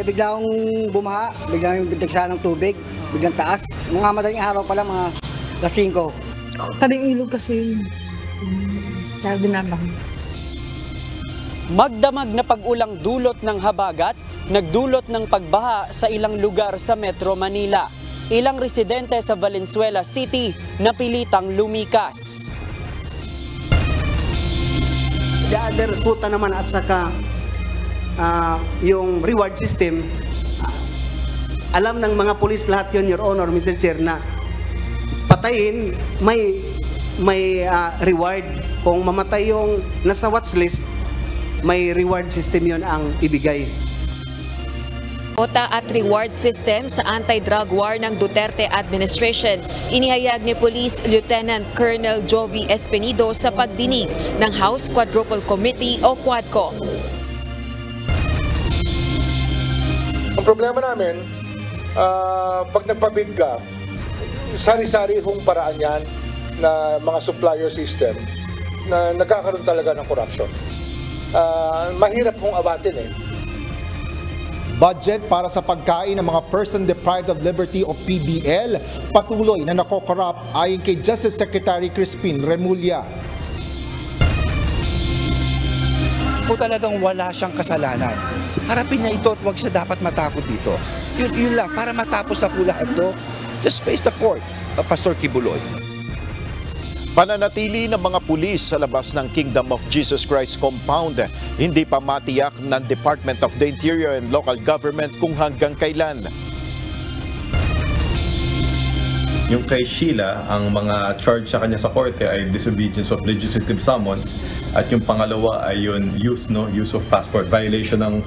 bigla akong bumaha, biglang yung bintigsa ng tubig, biglang taas. Mga madaling araw pa lang, mga alas 5. Tabing ilog kasi yun. Sabi naman. Magdamag na pag-ulang dulot ng habagat, nagdulot ng pagbaha sa ilang lugar sa Metro Manila. Ilang residente sa Valenzuela City napilitang lumikas. The other puta naman at saka yung reward system, alam ng mga pulis lahat yun, Your Honor, Mr. Chair, na patayin, may reward. Kung mamatay yung nasa watch list, may reward system yun ang ibigay. Kota at reward system sa anti-drug war ng Duterte administration, inihayag ni Police Lieutenant Colonel Jovi Espinido sa pagdinig ng House Quadruple Committee o QUADCO. Ang problema namin, pag nagpabid ka, sari-sari hong paraan yan na mga supplier system na nagkakaroon talaga ng corruption. Mahirap hong abatin eh. Budget para sa pagkain ng mga person deprived of liberty o PDL patuloy na nakokorrupt ayon kay Justice Secretary Crispin Remulla. O talagang wala siyang kasalanan. Harapin niya ito at huwag siya dapat matakot dito. Yun lang, para matapos na po lahat ito, just face the court, Pastor Kibuloy. Pananatili ng mga pulis sa labas ng Kingdom of Jesus Christ compound. Hindi pa matiyak ng Department of the Interior and Local Government kung hanggang kailan. Yung kay Sheila, ang mga charge sa kanya sa korte ay disobedience of legislative summons at yung pangalawa ay yung use of passport, violation ng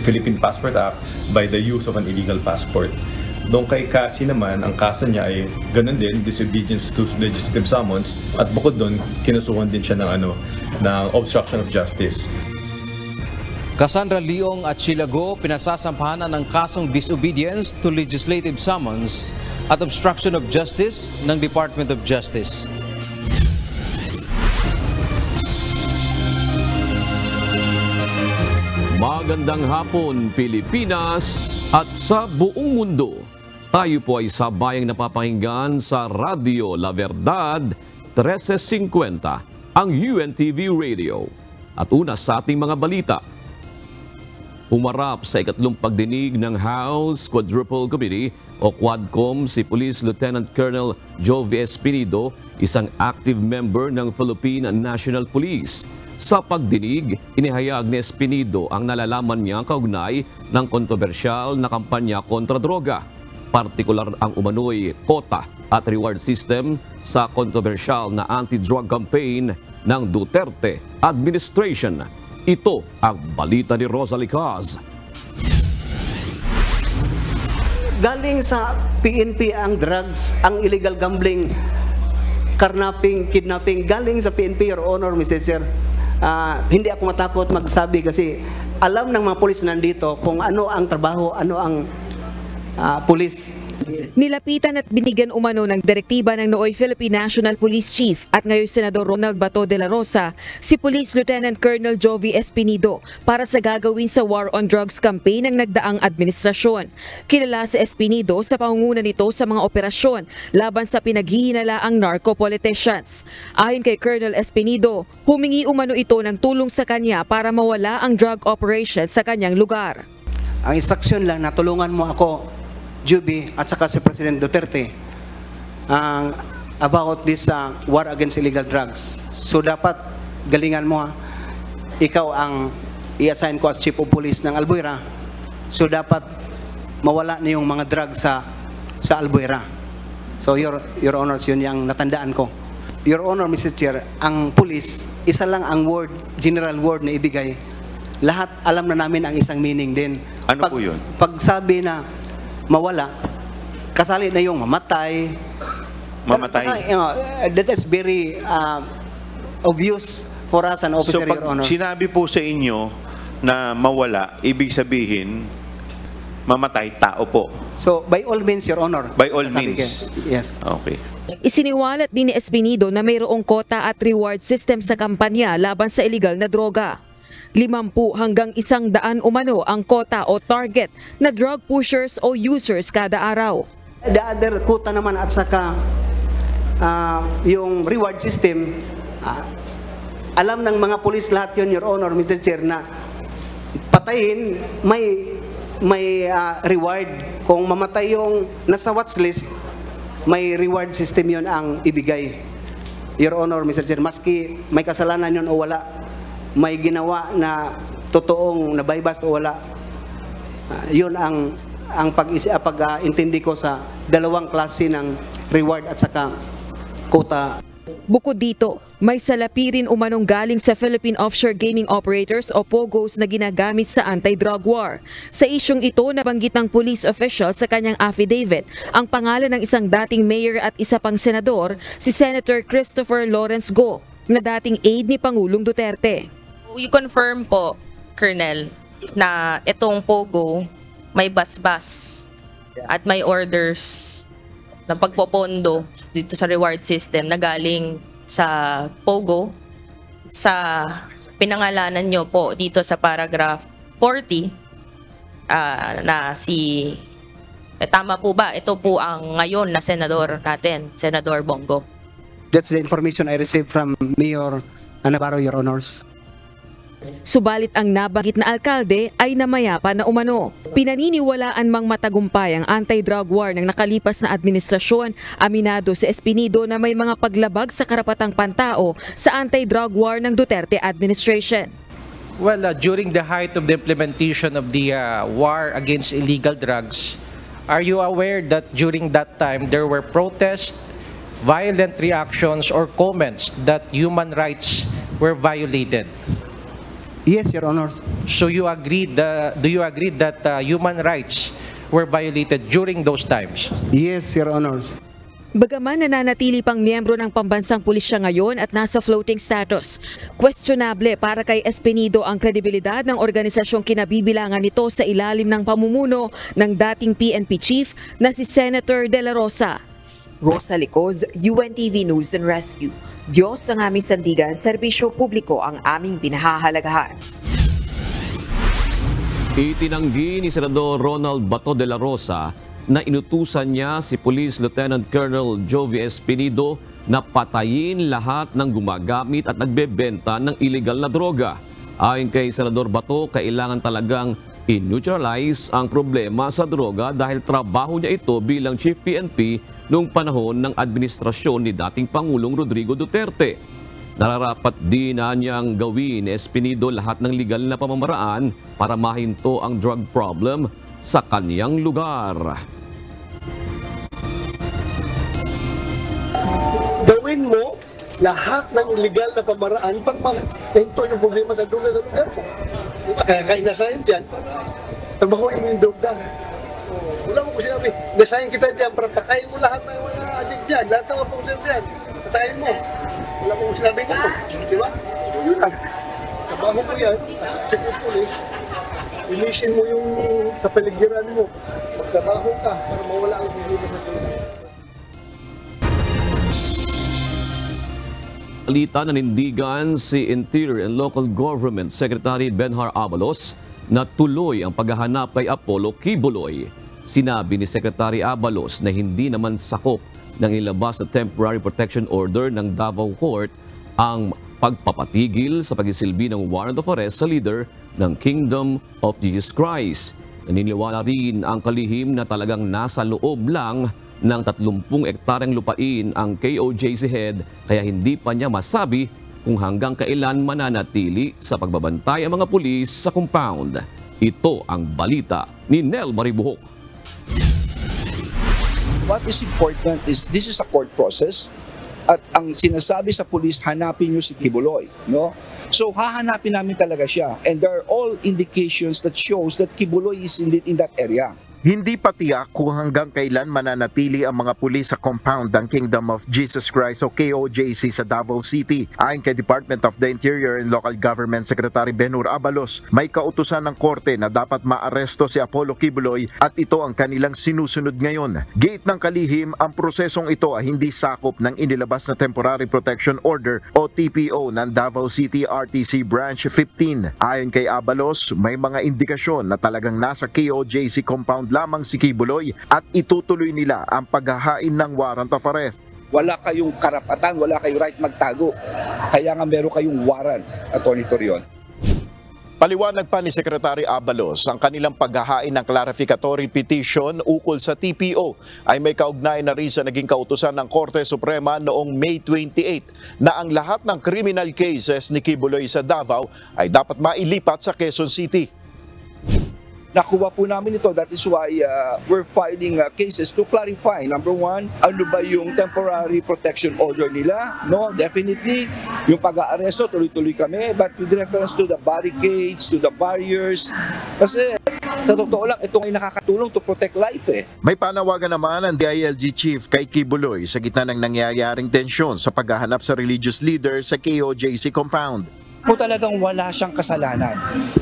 Philippine Passport Act by the use of an illegal passport. Doon kay Cassie naman, ang kaso niya ay ganun din, disobedience to legislative summons, at bukod doon, kinasuhan din siya ng obstruction of justice. Cassandra Leong at Sheila Go pinasasampahan ng kasong disobedience to legislative summons at obstruction of justice ng Department of Justice. Magandang hapon, Pilipinas at sa buong mundo. Tayo po ay sabayang napapakinggan sa Radio La Verdad 1350, ang UNTV Radio. At una sa ating mga balita. Humarap sa ikatlong pagdinig ng House Quadruple Committee o QUADCOM si Police Lieutenant Colonel Jovi Espinido, isang active member ng Philippine National Police. Sa pagdinig, inihayag ni Espinido ang nalalaman niya kaugnay ng kontrobersyal na kampanya kontra droga. Partikular ang umano'y kota at reward system sa kontrobersyal na anti-drug campaign ng Duterte administration. Ito ang balita ni Rosalie Caz. Galing sa PNP ang drugs, ang illegal gambling, kidnapping, galing sa PNP, Your Honor, Mr. Chair. Hindi ako matakot magsabi kasi alam ng mga pulis nandito kung ano ang trabaho, ano ang pulis. Nilapitan at binigyan umano ng direktiba ng nooy Philippine National Police Chief at ngayon Senador Ronald Bato de la Rosa si Police Lieutenant Colonel Jovi Espinido para sa gagawin sa War on Drugs campaign ng nagdaang administrasyon. Kilala si Espinido sa pangunguna nito sa mga operasyon laban sa pinaghihinalaang narco-politicians. Ayon kay Colonel Espinido, humingi umano ito ng tulong sa kanya para mawala ang drug operations sa kanyang lugar. Ang instruction lang na tulungan mo ako, Juby, at saka si President Duterte about this war against illegal drugs. So dapat galingan mo, ikaw ang i-assign ko as Chief of Police ng Albuera. So dapat mawala na yung mga drugs sa Albuera. So Your Honors, yun yung natandaan ko. Your Honor, Mr. Chair, ang police, isa lang ang word, general word na ibigay. Lahat alam na namin ang isang meaning din. Ano po yun? Pag sabi na mawala, kasali na yung mamatay. That is very obvious for us, an officer, so, pag Your Honor. Sinabi po sa inyo na mawala, ibig sabihin, mamatay tao po. So, by all means, Your Honor. By all means? Yes. Okay. Isiniwalat din ni Espinido na mayroong kota at reward system sa kampanya laban sa illegal na droga. 50 hanggang 100 umano ang kota o target na drug pushers o users kada araw. The other quota naman at saka yung reward system, alam ng mga pulis lahat yun, Your Honor, Mr. Chair, na patayin, may reward. Kung mamatay yung nasa watch list, may reward system yun ang ibigay. Your Honor, Mr. Chair, maski may kasalanan yun o wala, may ginawa na totoong nabaybas o wala, yun ang pag-intindi ko sa dalawang klase ng reward at saka quota. Bukod dito, may salapi rin umanong galing sa Philippine Offshore Gaming Operators o POGOs na ginagamit sa anti-drug war. Sa isyong ito, nabanggit ng police official sa kanyang affidavit ang pangalan ng isang dating mayor at isa pang senador, si Senator Christopher Lawrence Go, na dating aide ni Pangulong Duterte. We confirm po, Colonel, na itong POGO may basbas at may orders ng pagpopondo dito sa reward system na galing sa POGO sa pinangalanan nyo po dito sa paragraph 40 na si tama po ba? Ito po ang ngayon na senador natin, Senador Bongo. That's the information I received from Mayor Navarro, Your Honors. Subalit ang nabanggit na alkalde ay namayapa na umano. Pinaniniwalaan mang matagumpay ang anti-drug war ng nakalipas na administrasyon, aminado si Espinido na may mga paglabag sa karapatang pantao sa anti-drug war ng Duterte administration. Well, during the height of the implementation of the war against illegal drugs, are you aware that during that time there were protests, violent reactions or comments that human rights were violated? Yes, Your Honor. So you agreed, do you agree that human rights were violated during those times? Yes, Your Honor. Bagaman nananatili pang miyembro ng pambansang pulisya ngayon at nasa floating status, questionable para kay Espinido ang kredibilidad ng organisasyong kinabibilangan nito sa ilalim ng pamumuno ng dating PNP chief na si Senator De La Rosa. Rosa Licoz, UNTV News and Rescue. Diyos ang aming sandigan, serbisyo publiko ang aming pinahahalagahan. Itinanggi ni Senador Ronald Bato de la Rosa na inutusan niya si Police Lieutenant Colonel Jovi Espinido na patayin lahat ng gumagamit at nagbebenta ng illegal na droga. Ayon kay Senador Bato, kailangan talagang i-neutralize ang problema sa droga dahil trabaho niya ito bilang Chief PNP noong panahon ng administrasyon ni dating Pangulong Rodrigo Duterte. Nararapat din na niyang gawin ni Espinido lahat ng legal na pamamaraan para mahinto ang drug problem sa kaniyang lugar. Gawin mo lahat ng legal na pamaraan para mahinto yung problema sa droga sa lugar mo. Kaya kainasahin dyan, trabahoin mo yung droga. Wala mo ko sinabi, nasahin kita dyan para patayin mo lahat ng mga adik dyan, lahat ng mga pangusir dyan, patayin mo. Wala mo ko sinabi nga to, di ba? So yun lang. Trabaho mo yan, as chief of police, ilisin mo yung kapaligiran mo, magtrabaho ka para mawala ang problema sa droga. Balita nanindigan si Interior and Local Government Secretary Benhar Abalos na tuloy ang paghahanap kay Apollo Quiboloy. Sinabi ni Secretary Abalos na hindi naman sakop ng ilabas na temporary protection order ng Davao Court ang pagpapatigil sa pagsisilbi ng warrant of arrest sa leader ng Kingdom of Jesus Christ. Naniniwala rin ang kalihim na talagang nasa loob lang ng 30 hektaryang lupain ang KOJC head kaya hindi pa niya masabi kung hanggang kailan mananatili sa pagbabantay ang mga pulis sa compound. Ito ang balita ni Nel Maribuhok. What is important is this is a court process at ang sinasabi sa pulis, hanapin nyo si Quiboloy. No? So hahanapin namin talaga siya and there are all indications that shows that Quiboloy is in that area. Hindi pa tiyak kung hanggang kailan mananatili ang mga pulis sa compound ng Kingdom of Jesus Christ o KOJC sa Davao City. Ayon kay Department of the Interior and Local Government Secretary Benhur Abalos, may kautusan ng korte na dapat maaresto si Apollo Kibuloy at ito ang kanilang sinusunod ngayon. Giit ng kalihim, ang prosesong ito ay hindi sakop ng inilabas na Temporary Protection Order o TPO ng Davao City RTC Branch 15. Ayon kay Abalos, may mga indikasyon na talagang nasa KOJC compound lamang si Kibuloy at itutuloy nila ang paghahain ng warrant of arrest. Wala kayong karapatan, wala kayong right magtago. Kaya nga meron kayong warrant, Atty. Torion. Paliwanag pa ni Secretary Abalos, ang kanilang paghahain ng clarificatory petition ukol sa TPO ay may kaugnayan na rin sa naging kautusan ng Korte Suprema noong May 28 na ang lahat ng criminal cases ni Kibuloy sa Davao ay dapat mailipat sa Quezon City. Nakuha po namin ito. That is why we're filing cases to clarify. Number one, ano ba yung temporary protection order nila? No, definitely. Yung pag-aaresto, tuloy-tuloy kami. But with reference to the barricades, to the barriers, kasi sa totoo lang, ito ay nakakatulong to protect life eh. May panawagan naman ang DILG Chief kay Kibuloy sa gitna ng nangyayaring tensyon sa paghahanap sa religious leader sa KOJC compound. Kung talagang wala siyang kasalanan,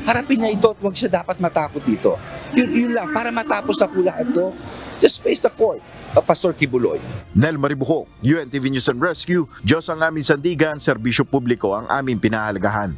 harapin niya ito at huwag siya dapat matakot dito. Yun lang, para matapos na po lahat ito, just face the court, Pastor Kibuloy. Nel Maribuhok, UNTV News and Rescue, Diyos ang aming sandigan, serbisyo publiko ang aming pinahalagahan.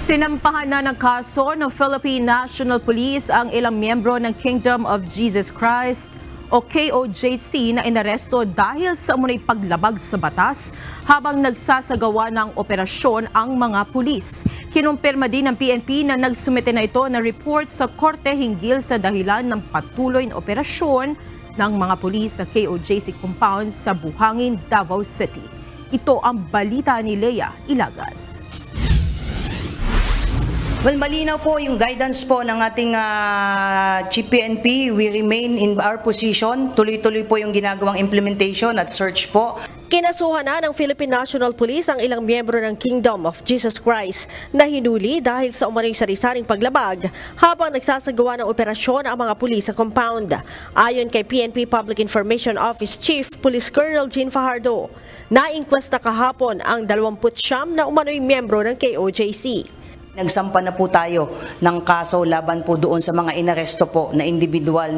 Sinampahan na ng kaso ng Philippine National Police ang ilang miyembro ng Kingdom of Jesus Christ o KOJC na inaresto dahil sa umunay paglabag sa batas habang nagsasagawa ng operasyon ang mga pulis. Kinumpirma din ng PNP na nagsumite na ito na report sa korte hinggil sa dahilan ng patuloy na operasyon ng mga pulis sa KOJC compound sa Buhangin, Davao City. Ito ang balita ni Leia Ilagan. Well, malinaw po yung guidance po ng ating Chief PNP. We remain in our position. Tuloy-tuloy po yung ginagawang implementation at search po. Kinasuhan na ng Philippine National Police ang ilang miyembro ng Kingdom of Jesus Christ na hinuli dahil sa umano'y sari-saring paglabag habang nagsasagawa ng operasyon ang mga pulis sa compound. Ayon kay PNP Public Information Office Chief Police Colonel Jean Fajardo, na-inquest na kahapon ang 29 na umano'y miyembro ng KOJC. Nagsampa na po tayo ng kaso laban po doon sa mga inaresto po na individual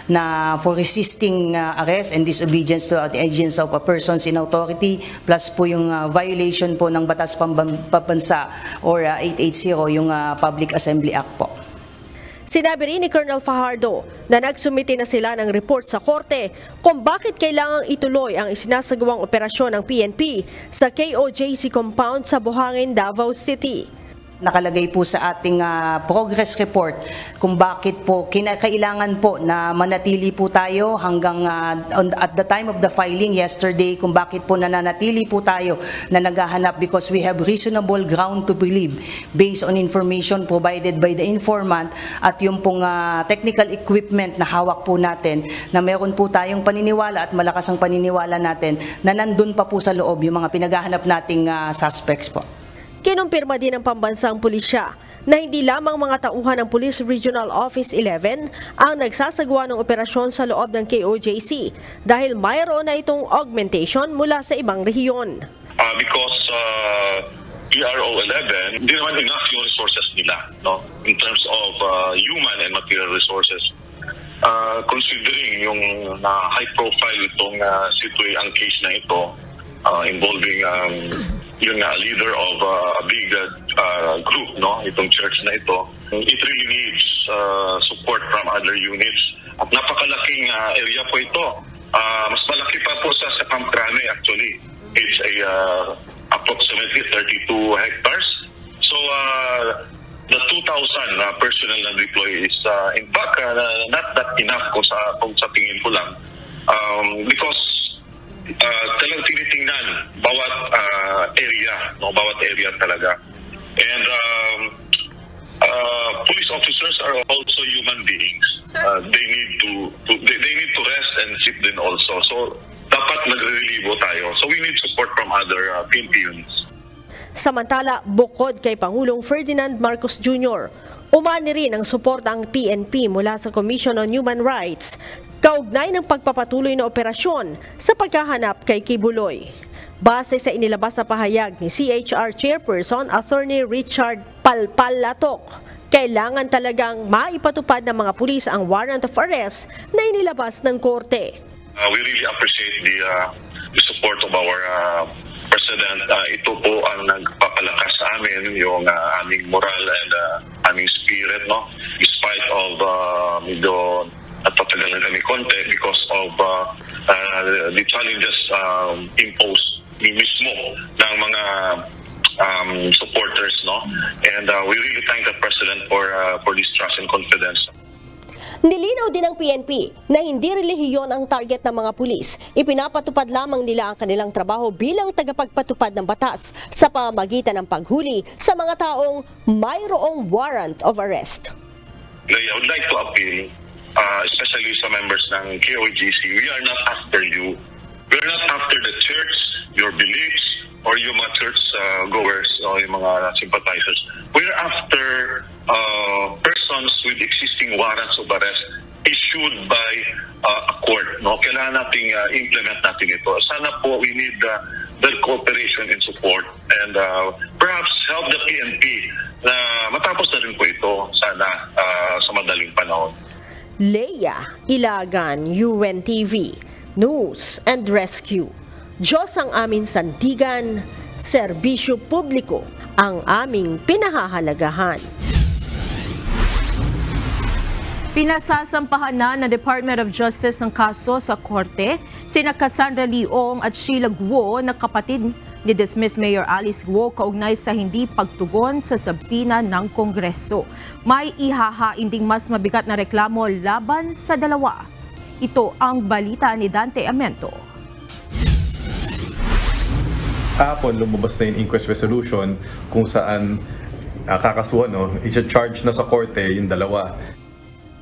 na for resisting arrest and disobedience to the agents of persons in authority, plus po yung violation po ng Batas Pambansa or 880, yung Public Assembly Act po. Sinabi rin ni Colonel Fajardo na nagsumite na sila ng report sa korte kung bakit kailangang ituloy ang isinasagawang operasyon ng PNP sa KOJC compound sa Buhangin, Davao City. Nakalagay po sa ating progress report kung bakit po kailangan po na manatili po tayo hanggang at the time of the filing yesterday, kung bakit po nananatili po tayo na naghahanap, because we have reasonable ground to believe based on information provided by the informant at yung pong technical equipment na hawak po natin, na meron po tayong paniniwala at malakas ang paniniwala natin na nandun pa po sa loob yung mga pinaghahanap nating suspects po. Kinumpirma din ng pambansang pulisya na hindi lamang mga tauhan ng Police Regional Office 11 ang nagsasagawa ng operasyon sa loob ng KOJC dahil mayroon na itong augmentation mula sa ibang rehiyon. Because PRO 11, hindi naman enough yung resources nila, no? In terms of human and material resources. Considering yung high profile itong ang case na ito involving yung leader of a big group, no, itong church na ito, it really needs support from other units. At napakalaking area po ito. Mas malaki pa po sa Camp Crame actually. It's approximately 32 hectares. So the 2,000 personnel na deploy is in fact not that enough kung sa tingin ko lang. Because talagang tinitingnan bawat area, no, bawat area talaga. And police officers are also human beings. They need to rest and sleep din also. So dapat nagre-relieve tayo. So we need support from other PNP units. Samantala, bukod kay Pangulong Ferdinand Marcos Jr., Umani rin ang suporta ang PNP mula sa Commission on Human Rights kaugnay ng pagpapatuloy na operasyon sa paghahanap kay Kibuloy. Base sa inilabas na pahayag ni CHR Chairperson Attorney Richard Palpalatok, kailangan talagang maipatupad ng mga pulis ang warrant of arrest na inilabas ng korte. We really appreciate the support of our President. Ito po ang nagpapalakas sa amin, yung aming moral and aming spirit, no? Despite of medyo natatagal kami konti because of the challenges imposed mismo ng mga supporters, no? And we really thank the President for this trust and confidence. Nilinaw din ng PNP na hindi relihiyon ang target ng mga pulis. Ipinapatupad lamang nila ang kanilang trabaho bilang tagapagpatupad ng batas sa pamamagitan ng paghuli sa mga taong mayroong warrant of arrest. I would like to appeal, especially sa members ng KOJC, we are not after you. We are not after the church, your beliefs, or yung mga church goers o yung mga sympathizers. We are after persons with existing warrants of arrest issued by a court. No? Kailangan nating implement natin ito. Sana po we need their cooperation and support and perhaps help the PNP na matapos na rin po ito sana sa madaling panahon. Leia Ilagan, UNTV, News and Rescue. Diyos ang aming sandigan, serbisyo publiko ang aming pinahahalagahan. Pinasasampahan na ng Department of Justice ng kaso sa korte sina Cassandra Leong at Sheila Guo na kapatid ni dismissed Mayor Alice Guo kaugnay sa hindi pagtugon sa sabina ng Kongreso. May ihahain ding mas mabigat na reklamo laban sa dalawa. Ito ang balita ni Dante Amento. Kahapon lumabas na yung inquest resolution kung saan kakasuhan, i-charge na sa korte yung dalawa.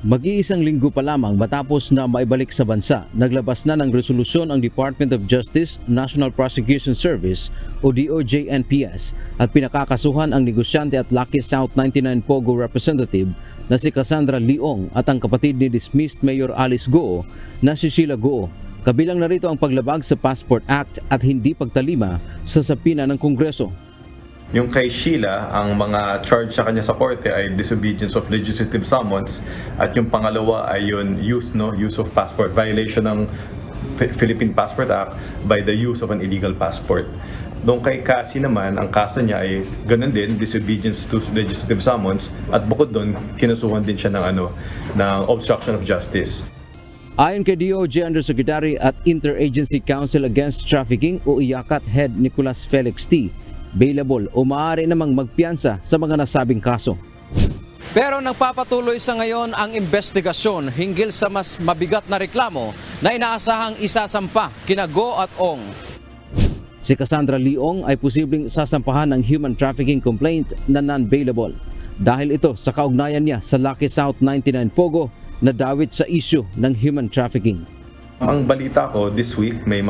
Mag-iisang linggo pa lamang matapos na maibalik sa bansa, naglabas na ng resolusyon ang Department of Justice, National Prosecution Service o DOJ-NPS at pinakakasuhan ang negosyante at Lucky South 99 Pogo representative na si Cassandra Leong at ang kapatid ni dismissed Mayor Alice Guo na si Sheila Guo. Kabilang na rito ang paglabag sa Passport Act at hindi pagtalima sa sapina ng Kongreso. Yung kay Sheila, ang mga charge sa kanya sa korte ay disobedience of legislative summons at yung pangalawa ay yun use of passport, violation ng Philippine Passport Act by the use of an illegal passport. Doon kay Cassie naman, ang kaso niya ay ganun din, disobedience to legislative summons at bukod doon, kinasuhan din siya ng obstruction of justice. Ayon kay DOJ Undersecretary at Interagency Council Against Trafficking o IACAT Head Nicolas Felix T., bailable o maaari namang magpiyansa sa mga nasabing kaso. Pero nagpapatuloy sa ngayon ang investigasyon hinggil sa mas mabigat na reklamo na inaasahang isasampa kina Go at Ong. Si Cassandra Leong ay posibleng sasampahan ng human trafficking complaint na non-bailable dahil ito sa kaugnayan niya sa Lucky South 99 Pogo na dawit sa issue ng human trafficking. Ang balita ko this week may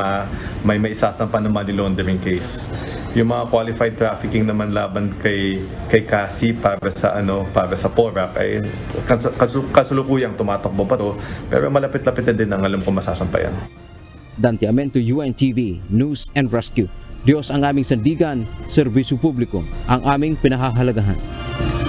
isasampa na money laundering case. Yung mga qualified trafficking naman laban kay Cassie para sa PORAC ay kasulukuyang tumatakbo pa to, pero malapit-lapit na din ang alam ko masasampayan. Dante Amento, UNTV, News and Rescue. Diyos ang aming sandigan, serbisyo publiko ang aming pinahahalagahan.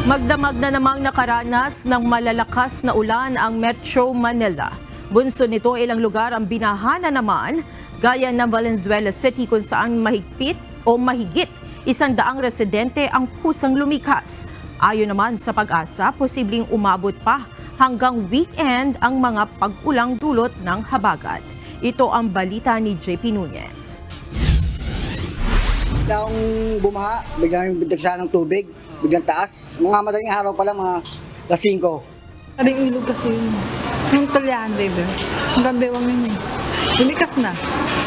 Magdamag na namang nakaranas ng malalakas na ulan ang Metro Manila. Bunso nito ilang lugar ang binahana naman, gaya ng Valenzuela City kung saan mahigit 100 residente ang kusang lumikas. Ayon naman sa Pag-asa, posibleng umabot pa hanggang weekend ang mga pag-ulang dulot ng habagat. Ito ang balita ni JP Nunez. Bigla akong bumaha, biglang bintigsa ng tubig, biglang taas. Mga madaling araw pa lang, mga 5. Sabing ilog kasi yun. Yung talyan, baby. Hanggang bewang yun eh. Lumikas na.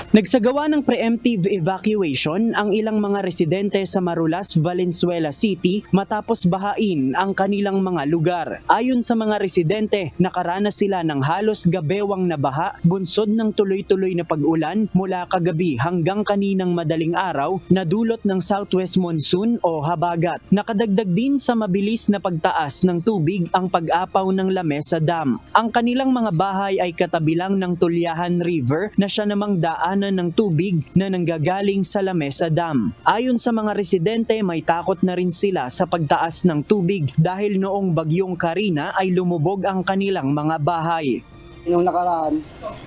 Nagsagawa ng preemptive evacuation ang ilang mga residente sa Marulas, Valenzuela City matapos bahain ang kanilang mga lugar. Ayon sa mga residente, nakaranas sila ng halos gabewang na baha, bunsod ng tuloy-tuloy na pag-ulan mula kagabi hanggang kaninang madaling araw na dulot ng southwest monsoon o habagat. Nakadagdag din sa mabilis na pagtaas ng tubig ang pag-apaw ng Lamesa Dam. Ang kanilang mga bahay ay katabilang ng Tulyahan River na siya namang daan ng tubig na nanggagaling sa Lamesa Dam. Ayon sa mga residente, may takot na rin sila sa pagtaas ng tubig dahil noong bagyong Karina ay lumubog ang kanilang mga bahay. Noong nakaraan,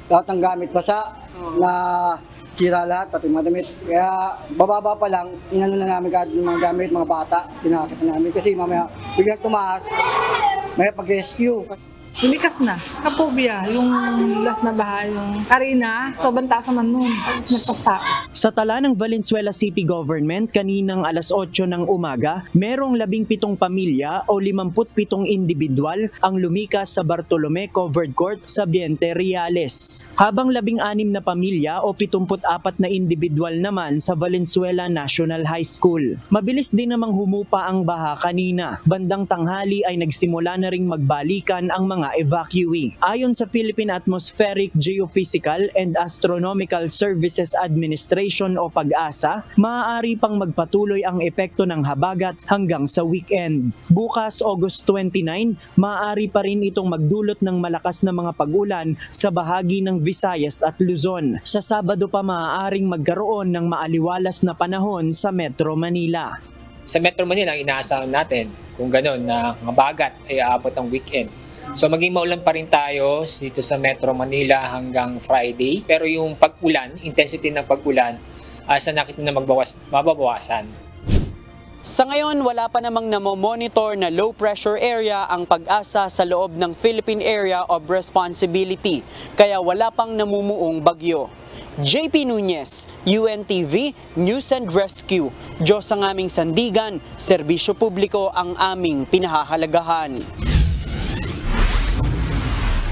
lahat ng gamit basa na sira lahat, pati mga damit. Kaya bababa pa lang, inano na namin kahit yung mga gamit, mga bata, pinakakit na namin. Kasi mamaya biglang tumaas, may pag-rescue. Lumikas na, kapobia, yung last na bahay, yung Karina, sobrang taas naman nun, tapos nagpasta. Sa tala ng Valenzuela City Government, kaninang alas 8 ng umaga, merong 17 pamilya o 57 individual ang lumikas sa Bartolome Covered Court sa Biente Reales. Habang 16 na pamilya o 74 na individual naman sa Valenzuela National High School. Mabilis din namang humupa ang baha kanina. Bandang tanghali ay nagsimula na ring magbalikan ang mga evacuee. Ayon sa Philippine Atmospheric, Geophysical and Astronomical Services Administration o PAGASA, maaari pang magpatuloy ang epekto ng habagat hanggang sa weekend. Bukas, August 29, maaari pa rin itong magdulot ng malakas na mga pag-ulan sa bahagi ng Visayas at Luzon. Sa Sabado pa maaaring magkaroon ng maaliwalas na panahon sa Metro Manila. Sa Metro Manila, inaasahan natin kung gano'n na habagat ay aabot ang weekend. So maging maulan pa rin tayo dito sa Metro Manila hanggang Friday. Pero yung pag-ulan, intensity ng pag-ulan, sa nakita na mababawasan. Sa ngayon, wala pa namang namomonitor na low pressure area ang PAGASA sa loob ng Philippine Area of Responsibility, kaya wala pang namumuong bagyo. JP Nunez, UNTV, News and Rescue. Diyos ang aming sandigan, serbisyo publiko ang aming pinahahalagahan.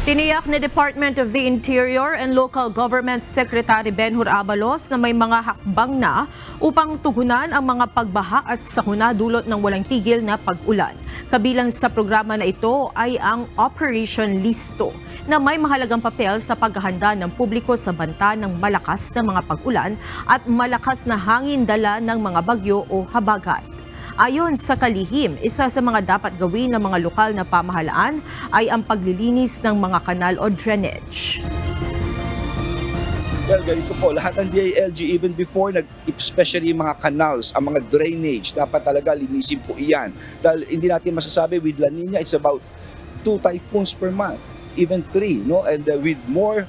Tiniyak ni Department of the Interior and Local Government Secretary Benhur Abalos na may mga hakbang na upang tugunan ang mga pagbaha at sakuna dulot ng walang tigil na pag-ulan. Kabilang sa programa na ito ay ang Operation Listo na may mahalagang papel sa paghahanda ng publiko sa banta ng malakas na mga pag-ulan at malakas na hangin dala ng mga bagyo o habagat. Ayon sa kalihim, isa sa mga dapat gawin ng mga lokal na pamahalaan ay ang paglilinis ng mga kanal o drainage. Well, ganito po, lahat ng DILG even before, especially mga canals, ang mga drainage, dapat talaga linisin po iyan. Dahil hindi natin masasabi with La Nina, it's about 2 typhoons per month, even 3, no? And with more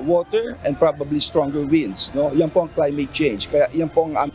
water and probably stronger winds, no? Yan po ang climate change. Kaya yan po ang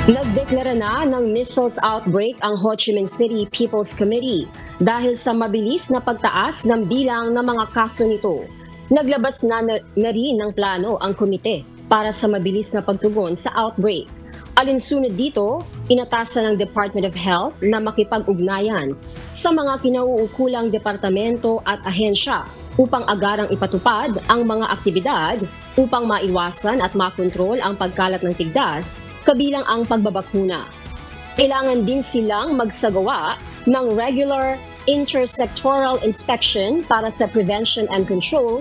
Nagdeklara na ng missiles outbreak ang Ho Chi Minh City People's Committee dahil sa mabilis na pagtaas ng bilang ng mga kaso nito. Naglabas na rin ng plano ang komite para sa mabilis na pagtugon sa outbreak. Alinsunod dito, inatasan ng Department of Health na makipag-ugnayan sa mga kinauukulang departamento at ahensya upang agarang ipatupad ang mga aktibidad upang maiwasan at makontrol ang pagkalat ng tigdas, kabilang ang pagbabakuna. Kailangan din silang magsagawa ng regular intersectoral inspection para sa prevention and control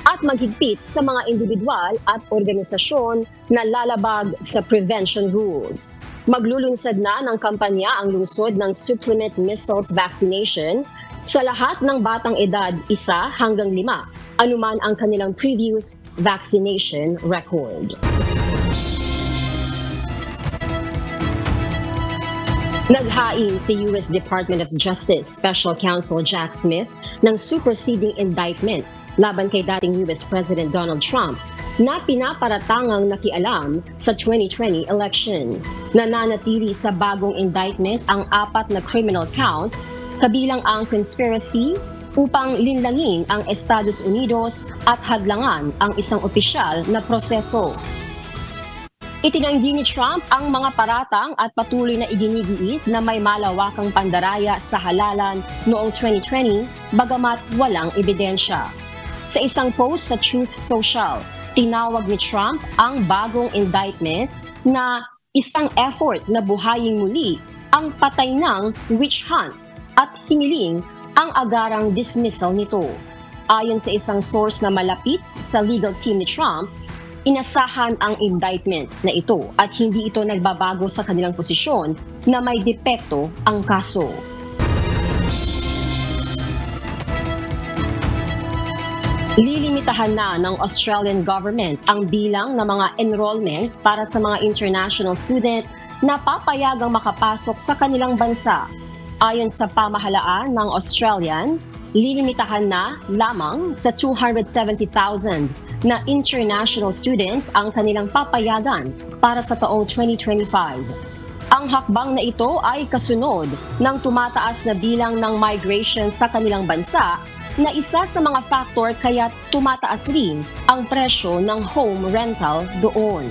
at maghigpit sa mga individual at organisasyon na lalabag sa prevention rules. Maglulunsad na ng kampanya ang lungsod ng supplement measles vaccination sa lahat ng batang edad 1 hanggang 5, anuman ang kanilang previous vaccination record. Naghain si U.S. Department of Justice Special Counsel Jack Smith ng superseding indictment laban kay dating U.S. President Donald Trump na pinaparatangang nakialam sa 2020 election. Nananatili sa bagong indictment ang 4 na criminal counts, kabilang ang conspiracy, upang linlangin ang Estados Unidos at hadlangan ang isang opisyal na proseso. Itinanggi ni Trump ang mga paratang at patuloy na iginigiit na may malawakang pandaraya sa halalan noong 2020 bagamat walang ebidensya. Sa isang post sa Truth Social, tinawag ni Trump ang bagong indictment na isang effort na buhayin muli ang patay ng witch hunt at hiniling ang agarang dismissal nito. Ayon sa isang source na malapit sa legal team ni Trump, inasahan ang indictment na ito at hindi ito nagbabago sa kanilang posisyon na may depekto ang kaso. Lilimitahan na ng Australian government ang bilang ng mga enrollment para sa mga international student na papayagang makapasok sa kanilang bansa. Ayon sa pamahalaan ng Australian, lilimitahan na lamang sa 270,000 na international students ang kanilang papayagan para sa taong 2025. Ang hakbang na ito ay kasunod ng tumataas na bilang ng migration sa kanilang bansa na isa sa mga faktor kaya tumataas rin ang presyo ng home rental doon.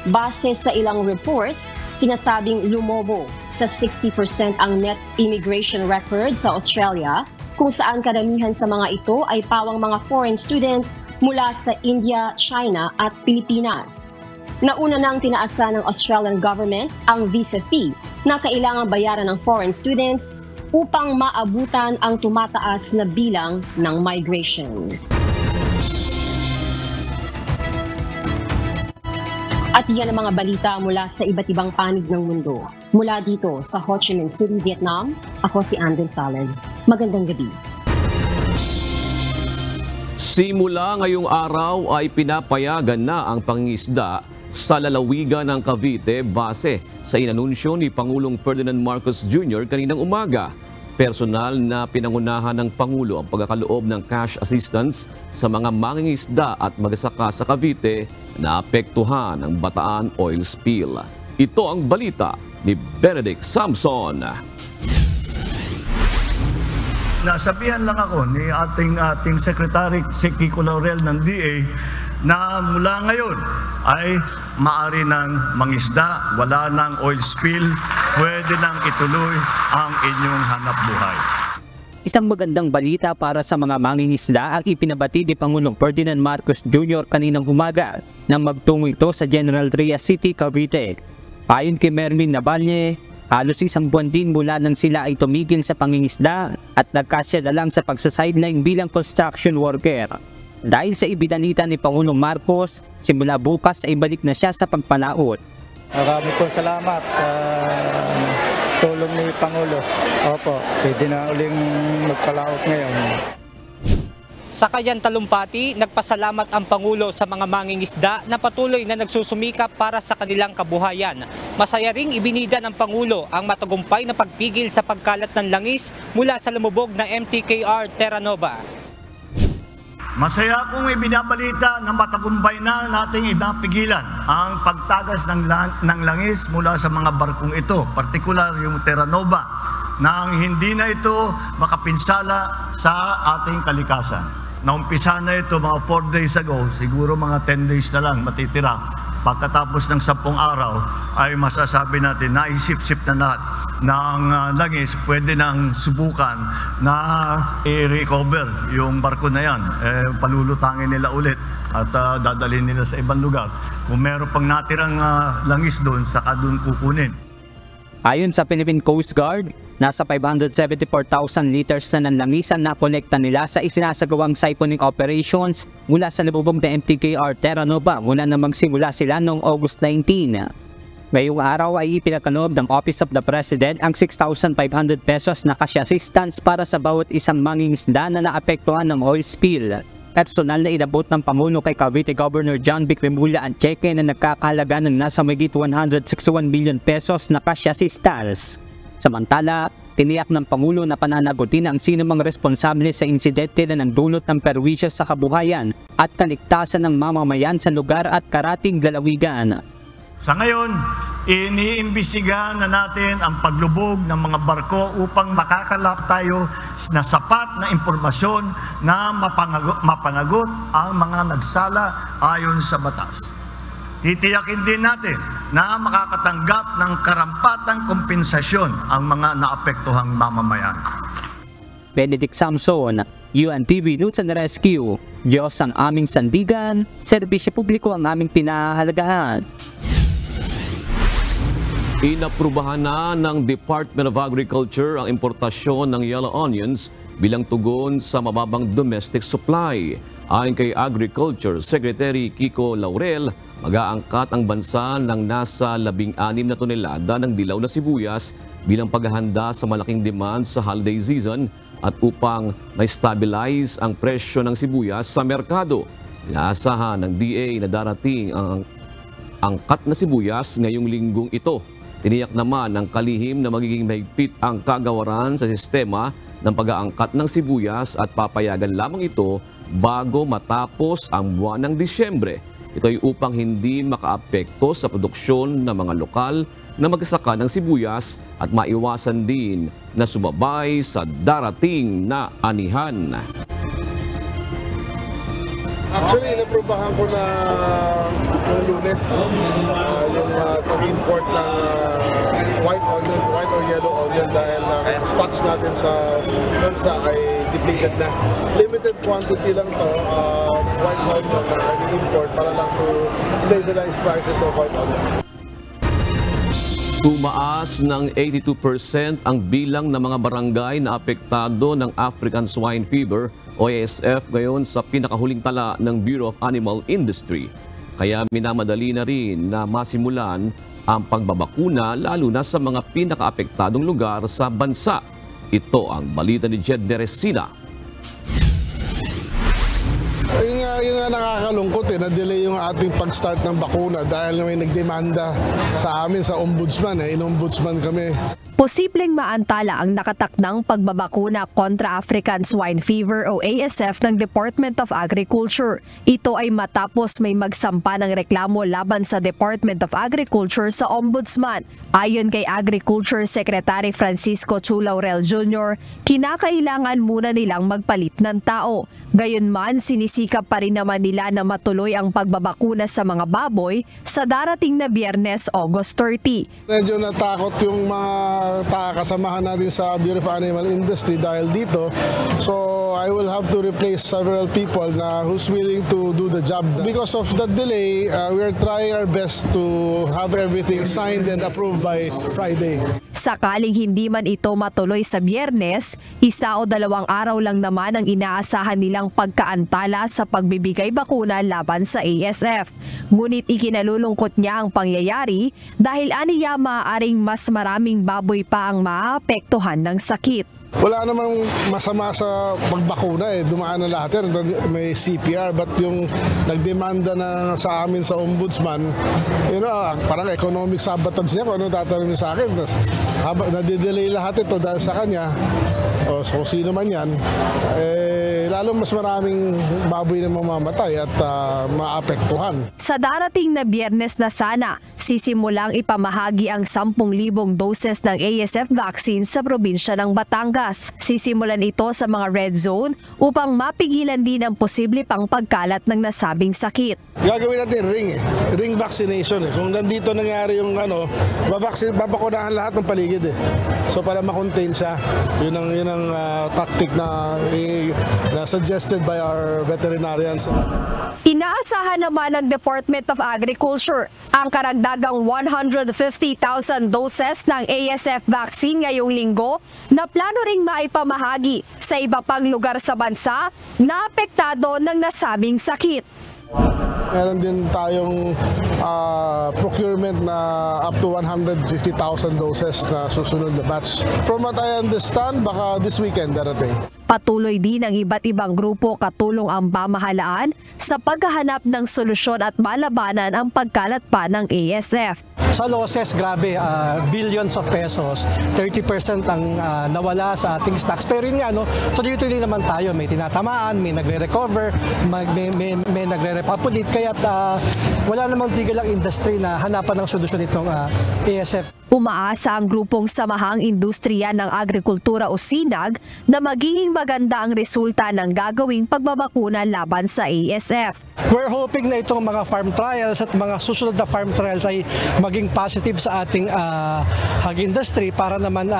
Base sa ilang reports, sinasabing lumobo sa 60% ang net immigration record sa Australia, kung saan karamihan sa mga ito ay pawang mga foreign student mula sa India, China at Pilipinas. Nauna nang tinaasan ng Australian government ang visa fee na kailangang bayaran ng foreign students upang maabutan ang tumataas na bilang ng migration. At yan ang mga balita mula sa iba't ibang panig ng mundo. Mula dito sa Ho Chi Minh City, Vietnam, ako si Ann Gonzalez. Magandang gabi. Simula ngayong araw ay pinapayagan na ang pangingisda sa lalawigan ng Cavite base sa inanunsyo ni Pangulong Ferdinand Marcos Jr. kaninang umaga. Personal na pinangunahan ng Pangulo ang pagkakaloob ng cash assistance sa mga mangingisda at magsasaka sa Cavite na apektuhan ng Bataan oil spill. Ito ang balita ni Benedict Samson. Nasabihan lang ako ni ating Secretary Kiko Laurel ng DA na mula ngayon ay maari ng mangisda, wala ng oil spill, pwede nang ituloy ang inyong hanap buhay. Isang magandang balita para sa mga mangingisda ang ipinabati ni Pangulong Ferdinand Marcos Jr. kaninang umaga nang magtungo ito sa General Trias City, Cavite. Ayon kay Merlin Nabalne, halos isang buwan din mula nang sila ay tumigil sa pangingisda at nagkasya na lang sa pagsasideline bilang construction worker. Dahil sa ibinalita ni Pangulong Marcos, simula bukas ay balik na siya sa pagpalaot. Marami po salamat sa tulong ni Pangulo. Opo, pwede na uling magpalaot ngayon. Sa Cagayan Talumpati, nagpasalamat ang Pangulo sa mga mangingisda na patuloy na nagsusumikap para sa kanilang kabuhayan. Masaya ring ibinida ng Pangulo ang matagumpay na pagpigil sa pagkalat ng langis mula sa lumubog na MTKR Terra Nova. Masaya akong ibinabalita na matagumpay na nating inapigilan ang pagtagas ng langis mula sa mga barkong ito, partikular yung Terra Nova, nang hindi na ito makapinsala sa ating kalikasan. Naumpisa na ito mga 4 days ago, siguro mga 10 days na lang matitira. Pagkatapos ng 10 araw ay masasabi natin na isip-sip na lahat ng langis, pwede nang subukan na i-recover yung barko na yan. Palulutangin nila ulit at dadalhin nila sa ibang lugar. Kung meron pang natirang langis doon, saka doon kukunin. Ayon sa Philippine Coast Guard, nasa 574,000 liters na ng langis ang nakolekta nila sa isinasagawang siphoning operations mula sa lumubog na MTKR Terra Nova mula na magsimula sila noong August 19. Ngayong araw ay ipinagkaloob ng Office of the President ang 6,500 pesos na cash assistance para sa bawat isang mangingisda na naapektuhan ng oil spill. Personal na inabot ng Pangulo kay Cavite Governor John Vic Remulla ang cheque na nagkakahalaga ng nasa mahigit 161 million pesos na cash assistance. Samantala, tiniyak ng Pangulo na pananagutin ang sinumang responsable sa insidente na nagdulot ng perwisyo sa kabuhayan at kaligtasan ng mamamayan sa lugar at karating lalawigan. Sa ngayon, iniimbestigahan na natin ang paglubog ng mga barko upang makakalap tayo na sapat na impormasyon na mapanagot ang mga nagsala ayon sa batas. Titiyakin din natin na makakatanggap ng karampatang kompensasyon ang mga naapektuhang mamamayan. Benedict Samson, UNTV News and Rescue. Diyos ang aming sandigan, serbisyo publiko ang aming pinahahalagahan. Inaprubahan na ng Department of Agriculture ang importasyon ng yellow onions bilang tugon sa mababang domestic supply. Ayon kay Agriculture Secretary Kiko Laurel, mag-aangkat ang bansa ng nasa 16 na tonelada ng dilaw na sibuyas bilang paghahanda sa malaking demand sa holiday season at upang ma-stabilize ang presyo ng sibuyas sa merkado. Inaasahan ng DA na darating ang angkat na sibuyas ngayong linggong ito. Tiniyak naman ng kalihim na magiging mahigpit ang kagawaran sa sistema ng pag-aangkat ng sibuyas at papayagan lamang ito bago matapos ang buwan ng Disyembre. Ito ay upang hindi makaapekto sa produksyon ng mga lokal na magsasaka ng sibuyas at maiwasan din na sumabay sa darating na anihan. Actually, inaprubahan ko na yung Lunes yung pag-import ng white or yellow onion dahil stocks natin sa bansa ay depleted na. Limited quantity lang to, white onion na import para lang to stabilize prices of white onion. Tumaas ng 82% ang bilang ng mga barangay na apektado ng African Swine Fever o ASF ngayon sa pinakahuling tala ng Bureau of Animal Industry. Kaya minamadali na rin na masimulan ang pagbabakuna lalo na sa mga pinakaapektadong lugar sa bansa. Ito ang balita ni Jed Deresina. Yun nga nakakalungkot na-delay yung ating pag-start ng bakuna dahil may nagdemanda sa amin sa ombudsman, in-ombudsman kami. Posibleng maantala ang nakatakdang pagbabakuna kontra African Swine Fever o ASF ng Department of Agriculture. Ito ay matapos may magsampa ng reklamo laban sa Department of Agriculture sa Ombudsman. Ayon kay Agriculture Secretary Francisco Chu Laurel Jr., kinakailangan muna nilang magpalit ng tao. Gayunman, sinisikap pa rin naman nila na matuloy ang pagbabakuna sa mga baboy sa darating na Biyernes, August 30. Medyo natakot yung mga kasamahan natin sa Bureau of Animal Industry dahil dito. So I will have to replace several people na who's willing to do the job. Because of the delay, we are trying our best to have everything signed and approved by Friday. Sakaling hindi man ito matuloy sa Biyernes, 1 o 2 araw lang naman ang inaasahan nilang pagkaantala sa pagbibigay bakuna laban sa ASF. Ngunit ikinalulungkot niya ang pangyayari dahil aniya maaaring mas maraming baboy pa ang maapektuhan ng sakit. Wala namang masama sa pagbakuna dumaan na lahat yan, may CPR, but yung nagdemanda na sa amin sa ombudsman, parang economic sabotage niya kung ano tatanungin sa akin. Nadidelay lahat ito dahil sa kanya, so sino man yan, lalong mas maraming baboy na mamamatay at maapektuhan. Sa darating na Biyernes na sana, sisimulang ipamahagi ang 10,000 doses ng ASF vaccine sa probinsya ng Batangas. Sisimulan ito sa mga red zone upang mapigilan din ang posible pang pagkalat ng nasabing sakit. Gagawin natin ring vaccination. Kung nandito nangyari yung babakunahan lahat ng paligid So para ma-contain siya, yun ang tactic na suggested by our veterinarians. Inaasahan naman ng Department of Agriculture ang karagdagang 150,000 doses ng ASF vaccine ngayong linggo na plano ring maipamahagi sa iba pang lugar sa bansa na apektado ng nasabing sakit. Meron din tayong procurement na up to 150,000 doses na susunod na batch. From what I understand, baka this weekend darating. Patuloy din ang iba't ibang grupo katulong ang pamahalaan sa paghahanap ng solusyon at malabanan ang pagkalat pa ng ASF. Sa losses, grabe, billions of pesos, 30% ang nawala sa ating stocks. Pero yun nga, tuloy-tuloy naman tayo. May tinatamaan, may nagre-recover, may nagre-repapulit. Kaya wala namang tigil ang industry na hanapan ng solusyon itong ASF. Umaasa ang grupong Samahang Industriya ng Agrikultura o SINAG na magiging maganda ang resulta ng gagawing pagbabakuna laban sa ASF. We're hoping na itong mga farm trials at mga susunod na farm trials ay maging positive sa ating hog industry para naman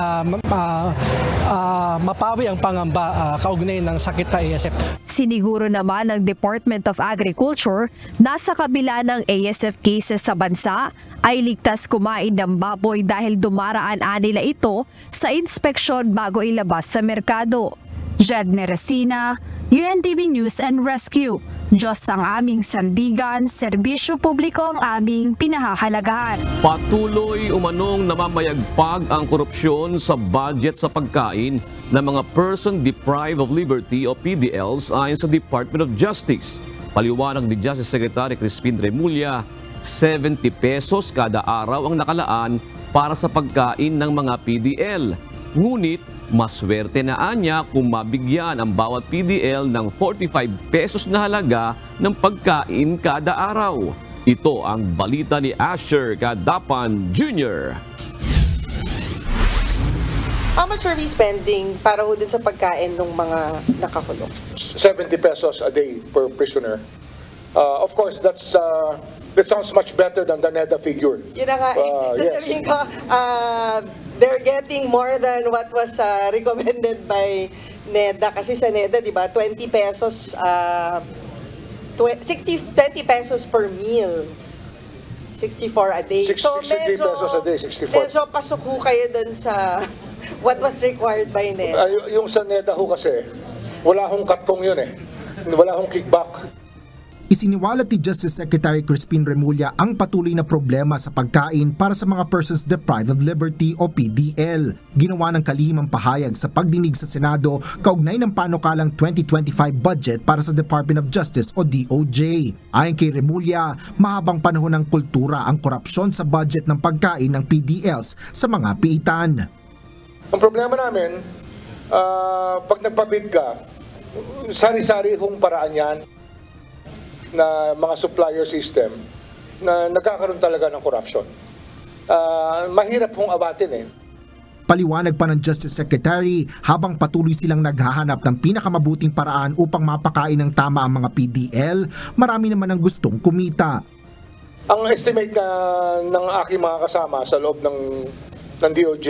mapawi ang pangamba kaugnay ng sakit na ASF. Siniguro naman ng Department of Agriculture na sa kabila ng ASF cases sa bansa ay ligtas kumain ng baboy dahil dumaraan nila ito sa inspeksyon bago ilabas sa merkado. Jedne Resina, UNTV News and Rescue. Diyos ang aming sandigan, serbisyo publiko ang aming pinahahalagahan. Patuloy umanong namamayagpag ang korupsyon sa budget sa pagkain ng mga Person Deprived of Liberty o PDLs ayon sa Department of Justice. Paliwanag ni Justice Secretary Crispin Remulla, 70 pesos kada araw ang nakalaan para sa pagkain ng mga PDL. Ngunit, maswerte na anya kung mabigyan ang bawat PDL ng 45 pesos na halaga ng pagkain kada araw. Ito ang balita ni Asher Kadapan Jr. How much are we spending para ho din sa pagkain ng mga nakakulong? 70 pesos a day per prisoner. Of course, that sounds much better than the NEDA figure. Yun na nga, sasabihin ko, they're getting more than what was recommended by NEDA. Kasi sa NEDA, di ba, 20 pesos, 20 pesos per meal. 64 a day. 63 pesos a day, 64. Medyo pasok ho kayo dun sa what was required by NEDA. Yung sa NEDA ho kasi, wala hong katong yun eh. Wala hong kickback. Isiniwalat ni Justice Secretary Crispin Remulla ang patuloy na problema sa pagkain para sa mga Persons Deprived of Liberty o PDL. Ginawa ng kalihimang pahayag sa pagdinig sa Senado kaugnay ng panukalang 2025 budget para sa Department of Justice o DOJ. Ayon kay Remulla, mahabang panahon ng kultura ang korupsyon sa budget ng pagkain ng PDLs sa mga piitan. Ang problema namin, pag nagpabid ka, sari-sari hong paraan yan na mga supplier system na nagkakaroon talaga ng corruption. Mahirap hong abatin eh. Paliwanag pa ng Justice Secretary, habang patuloy silang naghahanap ng pinakamabuting paraan upang mapakain ng tama ang mga PDL, marami naman ang gustong kumita. Ang estimate ng aking mga kasama sa loob ng DOJ,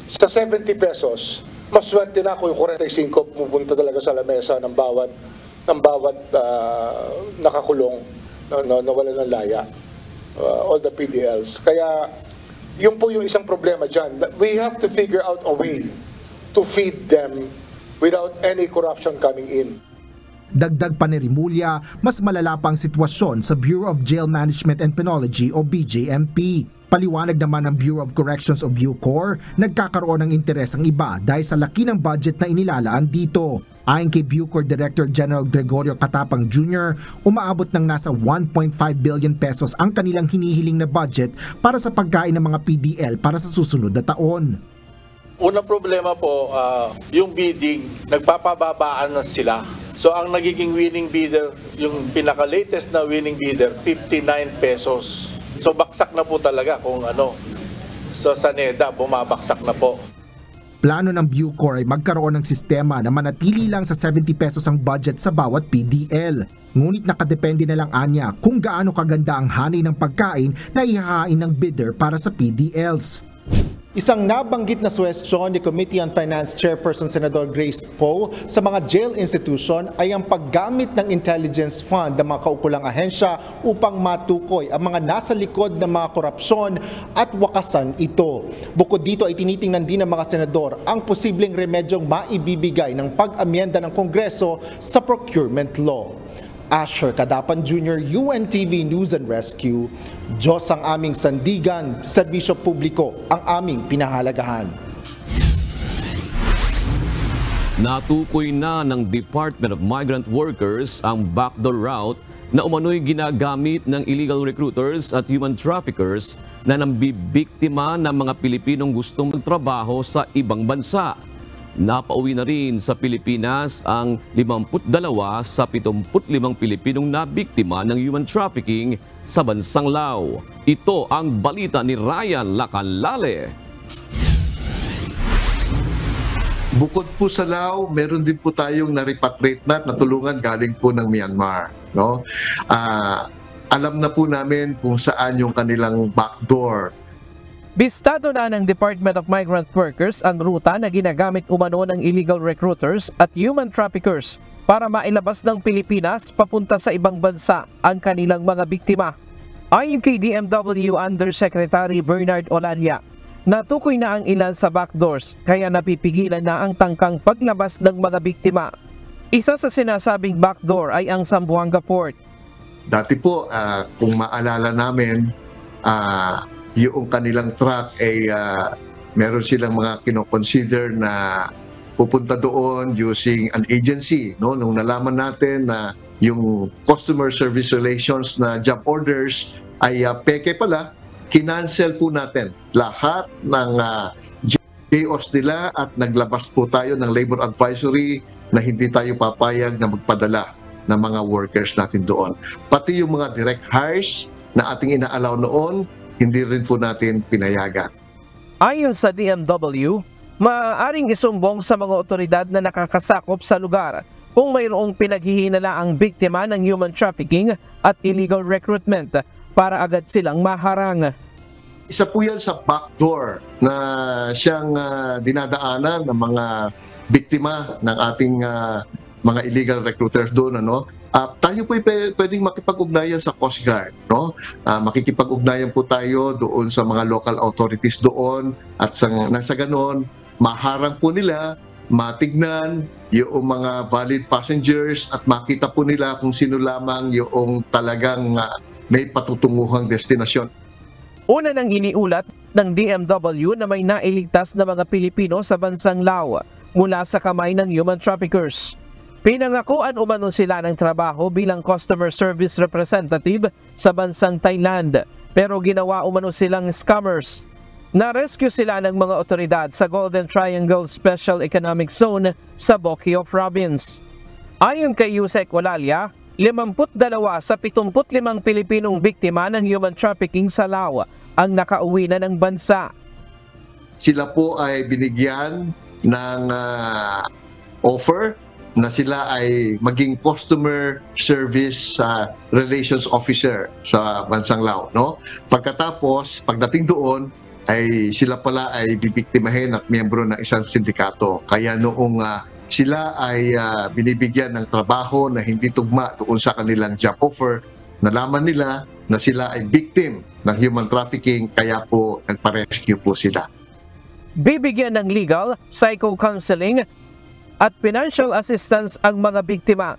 sa 70 pesos, maswerte na kung yung 45 pupunta talaga sa lamesa ng bawat nakakulong na wala ng laya, all the PDLs. Kaya yun po yung isang problema dyan. We have to figure out a way to feed them without any corruption coming in. Dagdag pa ni Remulla, mas malala pa ang sitwasyon sa Bureau of Jail Management and Penology o BJMP. Paliwanag naman ng Bureau of Corrections o Bucor, nagkakaroon ng interes ang iba dahil sa laki ng budget na inilalaan dito. Ayon kay Bucor Director General Gregorio Katapang Jr., umaabot ng nasa 1.5 billion pesos ang kanilang hinihiling na budget para sa pagkain ng mga PDL para sa susunod na taon. Unang problema po, yung bidding, nagpapababaan na sila. So ang nagiging winning bidder, yung pinaka-latest na winning bidder, 59 pesos. So baksak na po talaga kung ano. So sa NEDA, bumabaksak na po. Plano ng Bucor ay magkaroon ng sistema na manatili lang sa 70 pesos ang budget sa bawat PDL. Ngunit nakadepende na lang anya kung gaano kaganda ang hanay ng pagkain na ihahain ng bidder para sa PDLs. Isang nabanggit na suwestyon ni Committee on Finance Chairperson Senador Grace Poe sa mga jail institution ay ang paggamit ng intelligence fund ng mga kaukulang ahensya upang matukoy ang mga nasa likod ng mga korupsyon at wakasan ito. Bukod dito ay tinitingnan din ng mga senador ang posibleng remedyong maibibigay ng pag-amyenda ng Kongreso sa procurement law. Asher Kadapan Jr., UNTV News and Rescue. Diyos ang aming sandigan, serbisyo publiko ang aming pinahalagahan. Natukoy na ng Department of Migrant Workers ang backdoor route na umano'y ginagamit ng illegal recruiters at human traffickers na nambibiktima ng mga Pilipinong gustong magtrabaho sa ibang bansa. Napauwi na rin sa Pilipinas ang 52 sa 75 Pilipinong nabiktima ng human trafficking sa bansang Lao. Ito ang balita ni Ryan Lacalale. Bukod po sa Lao, meron din po tayong na-repatriate na natulungan galing po ng Myanmar. No? Alam na po namin kung saan yung kanilang backdoor. Bistado na ng Department of Migrant Workers ang ruta na ginagamit umano ng illegal recruiters at human traffickers para mailabas ng Pilipinas papunta sa ibang bansa ang kanilang mga biktima. Ayon kay DMW Undersecretary Bernard Olalia, natukoy na ang ilan sa backdoors kaya napipigilan na ang tangkang paglabas ng mga biktima. Isa sa sinasabing backdoor ay ang Zamboanga Port. Dati po, kung maalala namin, yung kanilang truck ay meron silang mga kinoconsider na pupunta doon using an agency. No? Nung nalaman natin na yung customer service relations na job orders ay peke pala, kinancel po natin lahat ng JOs nila at naglabas po tayo ng labor advisory na hindi tayo papayag na magpadala ng mga workers natin doon. Pati yung mga direct hires na ating inaalaw noon, hindi rin po natin pinayagan. Ayon sa DMW, maaaring isumbong sa mga otoridad na nakakasakop sa lugar kung mayroong pinaghihinala ang biktima ng human trafficking at illegal recruitment para agad silang maharang. Isa po yan sa backdoor na siyang dinadaanan ng mga biktima ng ating mga illegal recruiters doon. Tayo po pwedeng makipag-ugnayan sa Coast Guard. Makikipag-ugnayan po tayo doon sa mga local authorities doon at nang sa ganon, maharang po nila, matignan yung mga valid passengers at makita po nila kung sino lamang yung talagang may patutunguhang destinasyon. Una nang iniulat ng DMW na may nailigtas na mga Pilipino sa bansang Lao mula sa kamay ng human traffickers. Pinangakuan umano sila ng trabaho bilang customer service representative sa bansang Thailand pero ginawa umano silang scammers. Na-rescue sila ng mga otoridad sa Golden Triangle Special Economic Zone sa Bokeo Province. Ayon kay Yusek Olalia, 52 sa 75 Pilipinong biktima ng human trafficking sa Lao ang nakauwi na ng bansa. Sila po ay binigyan ng offer na sila ay maging customer service relations officer sa bansang Lao. No? Pagkatapos, pagdating doon, ay sila pala ay bibiktimahin at miyembro ng isang sindikato. Kaya noong sila ay binibigyan ng trabaho na hindi tugma doon sa kanilang job offer, nalaman nila na sila ay victim ng human trafficking, kaya po nagpa-rescue po sila. Bibigyan ng legal, psycho-counseling at financial assistance ang mga biktima.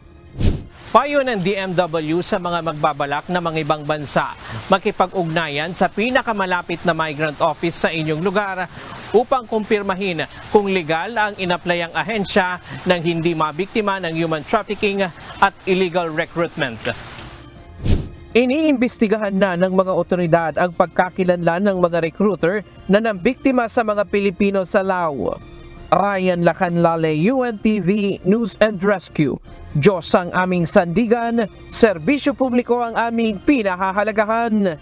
Payo ng DMW sa mga magbabalak na mga ibang bansa, makipag-ugnayan sa pinakamalapit na migrant office sa inyong lugar upang kumpirmahin kung legal ang inaplayang ahensya ng hindi mabiktima ng human trafficking at illegal recruitment. Iniimbestigahan na ng mga otoridad ang pagkakilanlan ng mga recruiter na nambiktima sa mga Pilipino sa Lao. Ryan Lacalale, UNTV News and Rescue. Diyos ang aming sandigan, serbisyo publiko ang aming pinahahalagahan.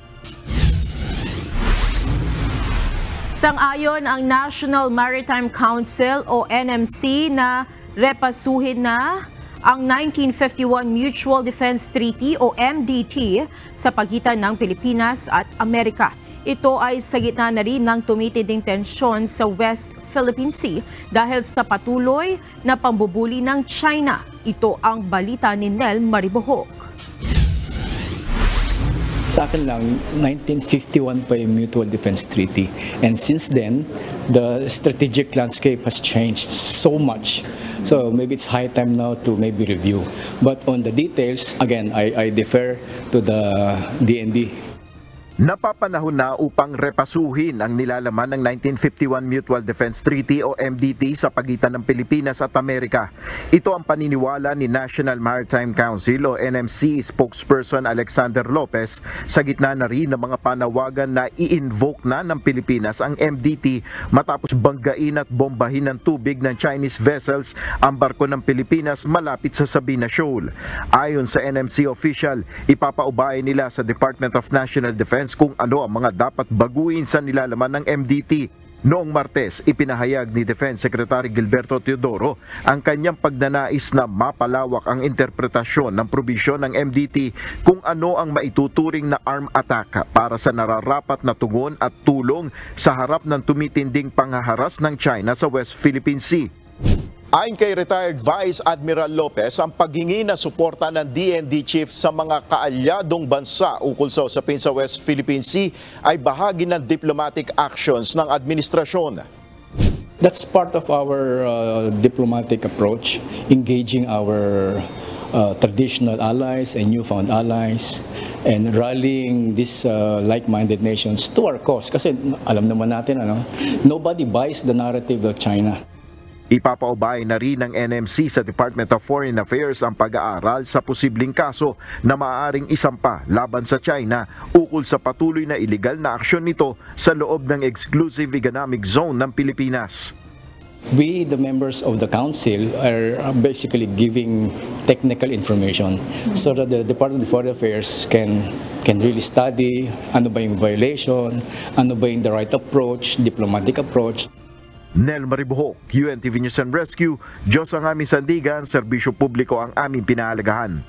Sang-ayon ang National Maritime Council o NMC na repasuhin na ang 1951 Mutual Defense Treaty o MDT sa pagitan ng Pilipinas at Amerika. Ito ay sa gitna na rin ng tumitinding tensyon sa West Philippine Sea dahil sa patuloy na pambubuli ng China. Ito ang balita ni Nel Maribohok. Sa akin lang, 1951 pa yung Mutual Defense Treaty. And since then, the strategic landscape has changed so much. So maybe it's high time now to maybe review. But on the details, again, I defer to the DND. Napapanahon na upang repasuhin ang nilalaman ng 1951 Mutual Defense Treaty o MDT sa pagitan ng Pilipinas at Amerika. Ito ang paniniwala ni National Maritime Council o NMC spokesperson Alexander Lopez sa gitna na rin ng mga panawagan na i-invoke na ng Pilipinas ang MDT matapos banggain at bombahin ng tubig ng Chinese vessels ang barko ng Pilipinas malapit sa Sabina Shoal. Ayon sa NMC official, ipapaubay nila sa Department of National Defense kung ano ang mga dapat baguhin sa nilalaman ng MDT. Noong Martes, ipinahayag ni Defense Secretary Gilberto Teodoro ang kanyang pagnanais na mapalawak ang interpretasyon ng probisyon ng MDT kung ano ang maituturing na armed attack para sa nararapat na tugon at tulong sa harap ng tumitinding panghaharas ng China sa West Philippine Sea. Ayon kay retired Vice Admiral Lopez, ang paghingi ng suporta ng DND Chief sa mga kaalyadong bansa ukol sa usapin sa West Philippine Sea ay bahagi ng diplomatic actions ng administrasyon. That's part of our diplomatic approach, engaging our traditional allies and newfound allies and rallying these like-minded nations to our cause. Kasi alam naman natin, nobody buys the narrative of China. Ipapaubay na rin ng NMC sa Department of Foreign Affairs ang pag-aaral sa posibleng kaso na maaaring isampa laban sa China ukol sa patuloy na illegal na aksyon nito sa loob ng Exclusive Economic Zone ng Pilipinas. We, the members of the council, are basically giving technical information so that the Department of Foreign Affairs can really study ano ba yung violation, ano ba yung the right approach, diplomatic approach. Nel Maribuhok, UNTV News and Rescue, Diyos ang aming sandigan, serbisyo publiko ang aming pinahalagahan.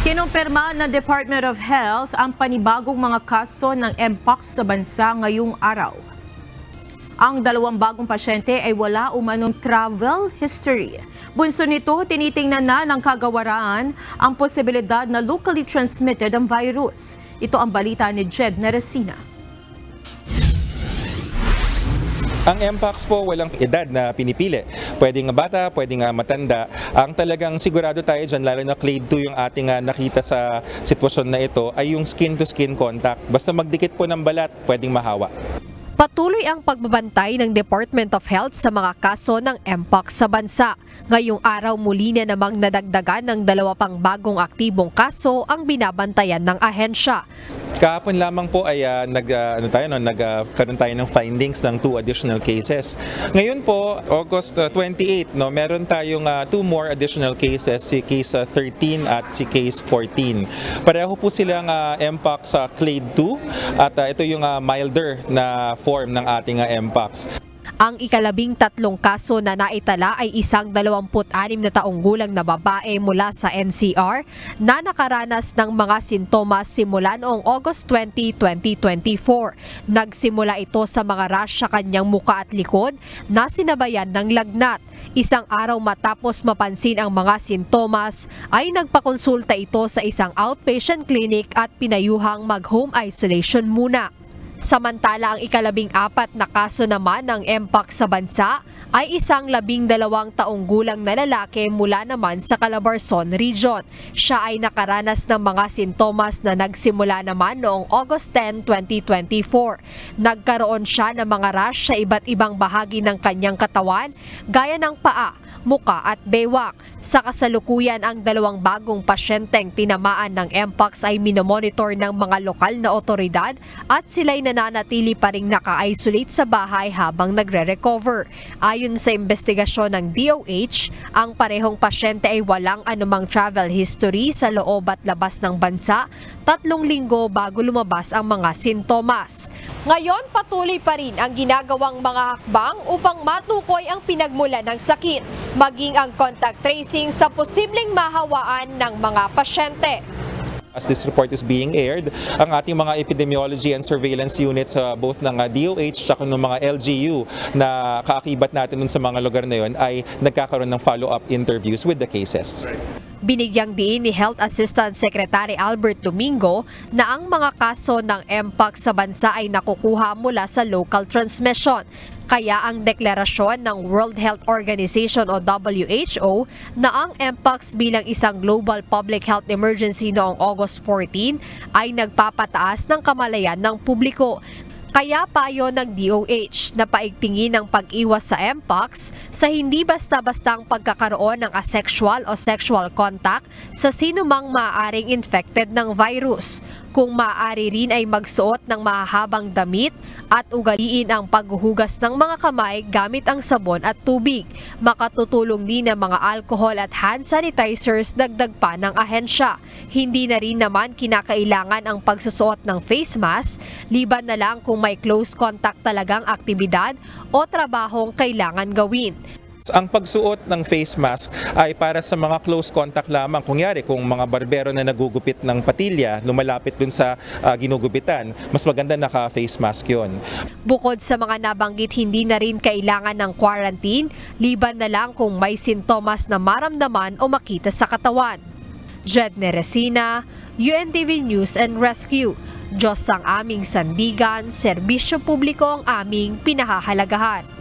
Kinumpirma ng Department of Health ang panibagong mga kaso ng Mpox sa bansa ngayong araw. Ang 2 bagong pasyente ay wala umanong travel history. Bunso nito, tinitingnan na ng kagawaran ang posibilidad na locally transmitted ang virus. Ito ang balita ni Jed Neresina. Ang Mpox po walang edad na pinipili. Pwedeng bata, pwedeng matanda. Ang talagang sigurado tayo dyan, lalo na clade 2 yung ating nakita sa sitwasyon na ito, ay yung skin-to-skin contact. Basta magdikit po ng balat, pwedeng mahawa. Patuloy ang pagbabantay ng Department of Health sa mga kaso ng Mpox sa bansa. Ngayong araw muli na namang nadagdagan ng 2 pang bagong aktibong kaso ang binabantayan ng ahensya. Kahapon lamang po ay nagkaroon tayo ng findings ng 2 additional cases. Ngayon po, August 28, meron tayong 2 more additional cases, si case 13 at si case 14. Pareho po silang Mpox clade 2 at ito yung milder na form ng ating Mpox. Ang ika-13 kaso na naitala ay isang 26 na taong gulang na babae mula sa NCR na nakaranas ng mga sintomas simula noong August 20, 2024. Nagsimula ito sa mga rash sa kanyang muka at likod na sinabayan ng lagnat. Isang araw matapos mapansin ang mga sintomas ay nagpakonsulta ito sa isang outpatient clinic at pinayuhang mag-home isolation muna. Samantala, ang ika-14 na kaso naman ng Mpox sa bansa ay isang 12 taong gulang na lalaki mula naman sa Calabarzon Region. Siya ay nakaranas ng mga sintomas na nagsimula naman noong August 10, 2024. Nagkaroon siya ng mga rash sa iba't ibang bahagi ng kanyang katawan, gaya ng paa, muka at bewak. Sa kasalukuyan, ang 2 bagong pasyenteng tinamaan ng Mpox ay minomonitor ng mga lokal na otoridad at sila'y nananatili pa ring naka-isolate sa bahay habang nagre-recover. Ayon sa investigasyon ng DOH, ang parehong pasyente ay walang anumang travel history sa loob at labas ng bansa 3 linggo bago lumabas ang mga sintomas. Ngayon, patuloy pa rin ang ginagawang mga hakbang upang matukoy ang pinagmulan ng sakit, maging ang contact tracing sa posibleng mahawaan ng mga pasyente. As this report is being aired, ang ating mga epidemiology and surveillance units both ng DOH at ng mga LGU na kaakibat natin sa mga lugar na yon ay nagkakaroon ng follow-up interviews with the cases. Binigyang diin ni Health Assistant Secretary Albert Domingo na ang mga kaso ng Mpox sa bansa ay nakukuha mula sa local transmission. Kaya ang deklarasyon ng World Health Organization o WHO na ang Mpox bilang isang global public health emergency noong August 14 ay nagpapataas ng kamalayan ng publiko. Kaya payo ng DOH na paigtingin ang pag-iwas sa Mpox sa hindi basta-bastang pagkakaroon ng asexual o sexual contact sa sinumang maaaring infected ng virus. Kung maaari rin ay magsuot ng mahahabang damit at ugaliin ang paghuhugas ng mga kamay gamit ang sabon at tubig. Makatutulong din ang mga alcohol at hand sanitizers dagdag pa ng ahensya. Hindi na rin naman kinakailangan ang pagsusuot ng face mask, liban na lang kung may close contact talagang aktibidad o trabahong kailangan gawin. Ang pagsuot ng face mask ay para sa mga close contact lamang. Kunyari, kung mga barbero na nagugupit ng patilya, lumalapit dun sa ginugupitan, mas maganda naka-face mask yon. Bukod sa mga nabanggit, hindi na rin kailangan ng quarantine, liban na lang kung may sintomas na maramdaman o makita sa katawan. Jedne Resina, UNTV News and Rescue. Diyos ang aming sandigan, serbisyo publiko ang aming pinahahalagahan.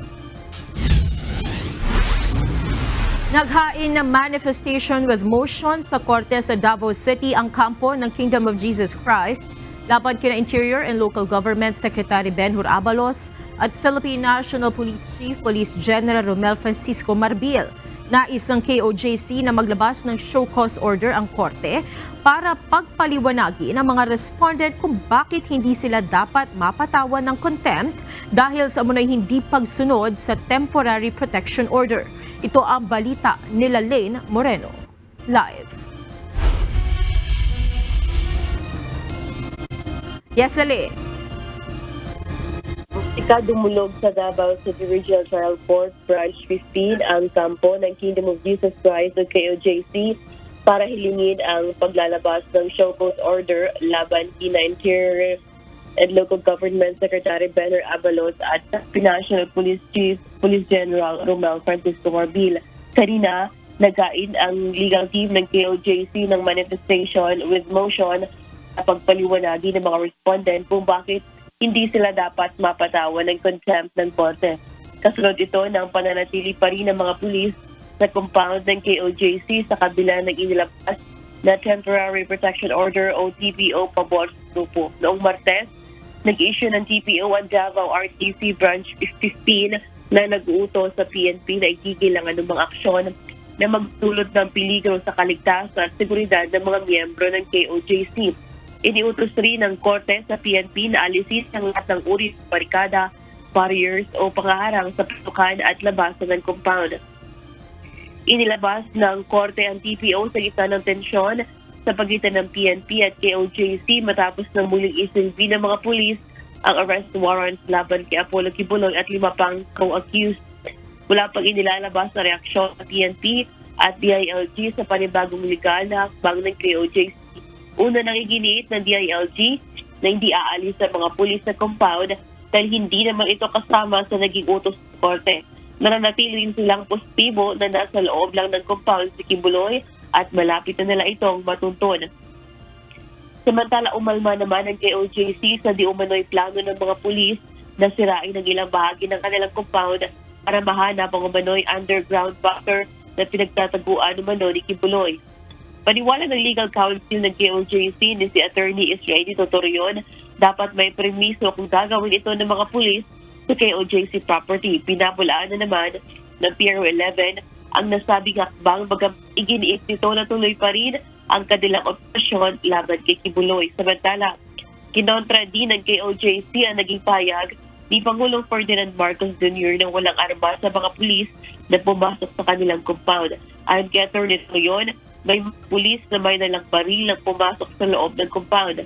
Naghain ng manifestation with motion sa Korte sa Davao City ang kampo ng Kingdom of Jesus Christ laban kina Interior and Local Government Secretary Benhur Abalos at Philippine National Police Chief Police General Romel Francisco Marbil. Nais ng KOJC na maglabas ng show cause order ang Korte para pagpaliwanagin ang mga respondent kung bakit hindi sila dapat mapatawan ng contempt dahil sa umunay hindi pagsunod sa temporary protection order. Ito ang balita nila Lane Moreno. Live. Yes, Lane. Dumulog sa Davao City Regional Trial Court, Branch 15, ang kampo ng Kingdom of Jesus Christ o KOJC para hilingin ang paglalabas ng show cause order laban kina Interior and Local Government Secretary Benhur Abalos at National Police Chief Police General Romel Francisco Marbil. Kanina, nagkain ang legal team ng KOJC ng manifestation with motion na pagpaliwanagi ng mga respondent kung bakit hindi sila dapat mapatawan ng contempt ng korte. Kasunod ito ng pananatili pa rin ng mga pulis sa compound ng KOJC sa kabila ng inilabas na Temporary Protection Order o TPO pabor sa grupo. Noong Martes, nag-issue ng TPO ang Davao RTC Branch 15 na nag-uutos sa PNP na igigil ang anumang aksyon na magdulot ng peligro sa kaligtasan at seguridad ng mga miyembro ng KOJC. Iniutos rin ng korte sa PNP na alisin ang lahat ng uri ng barikada, barriers o pangaharang sa pasukan at labasan ng compound. Inilabas ng korte ang TPO sa gitna ng tensyon sa pagitan ng PNP at KOJC matapos ng muling isinbi ng mga pulis ang arrest warrants laban kay Apollo Kibuloy at 5 pang co-accused. Wala pang inilalabas na reaksyon sa PNP at DILG sa panibagong legal na hakbang ng KOJC. Una nangiginiit ng DILG na hindi aalis sa mga pulis sa compound dahil hindi naman ito kasama sa naging utos ng korte. Nananatili rin silang positibo na nasa loob lang ng compound si Kibuloy at malapit na nila itong matuntun. Samantala, umalma naman ang KOJC sa di umano'y plano ng mga pulis na sirain ng ilang bahagi ng kanilang compound para mahanap ang umano'y underground bunker na pinagtataguan umano ni Kibuloy. Paniwala ng legal counsel ng KOJC ni si Attorney Israeli Totorion, dapat may permiso kung gagawin ito ng mga pulis sa KOJC property. Pinabulaan na naman ng Piero 11 ang nasabing hakbang bagang iginiit nito na tuloy pa rin ang kanilang operasyon laban kay Kibuloy. Samantala, kinontra din ng KOJC ang naging payag ni Pangulong Ferdinand Marcos Jr. ng walang armas sa mga pulis na pumasok sa kanilang compound. Ayon kay Atty. Totorion, may pulis na may nalang baril na pumasok sa loob ng compound.